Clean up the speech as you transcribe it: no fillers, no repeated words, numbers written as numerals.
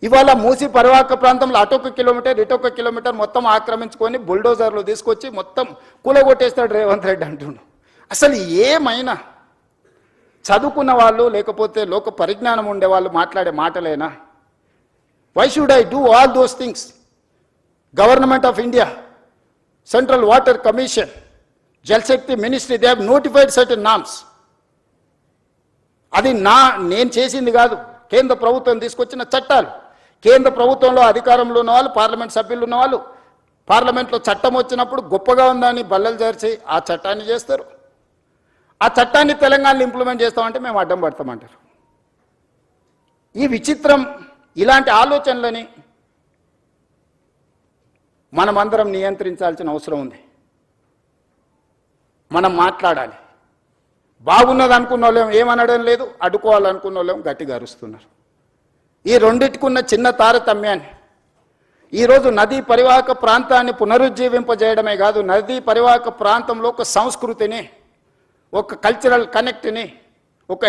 ఇవాళ మూసి పరివాహక ప్రాంతంలో అటొక కిలోమీటర్ ఇటొక కిలోమీటర్ మొత్తం ఆక్రమించుకొని బుల్డోజర్లు తీసుకొచ్చి మొత్తం కూలగొట్టేస్తాడు రేవంత్ రెడ్డి అంటుండు. అసలు ఏమైనా చదువుకున్న వాళ్ళు లేకపోతే లోక పరిజ్ఞానం ఉండే వాళ్ళు మాట్లాడే మాటలేనా? Why should I do all those things? Government of India, central water commission, Jal Shakti ministry, they have notified certain norms. అది నేను చేసింది కాదు, కేంద్ర ప్రభుత్వం తీసుకొచ్చిన చట్టాలు. కేంద్ర ప్రభుత్వంలో అధికారంలో ఉన్న వాళ్ళు, పార్లమెంట్ సభ్యులు ఉన్న వాళ్ళు పార్లమెంట్లో చట్టం వచ్చినప్పుడు గొప్పగా ఉందని బల్లలు చేర్చి ఆ చట్టాన్ని చేస్తారు. ఆ చట్టాన్ని తెలంగాణలో ఇంప్లిమెంట్ చేస్తామంటే మేము అడ్డం పడతామంటారు. ఈ విచిత్రం, ఇలాంటి ఆలోచనలని మనమందరం నియంత్రించాల్సిన అవసరం ఉంది. మనం మాట్లాడాలి. బాగున్నది అనుకున్న వాళ్ళేం ఏమనడం లేదు, అడ్డుకోవాలనుకున్న వాళ్ళేం గట్టిగా అరుస్తున్నారు. ఈ రెండింటికున్న చిన్న తారతమ్యాన్ని ఈరోజు నదీ పరివాహక ప్రాంతాన్ని పునరుజ్జీవింపజేయడమే కాదు, నదీ పరివాహక ప్రాంతంలో ఒక సంస్కృతిని, ఒక కల్చరల్ కనెక్ట్ని, ఒక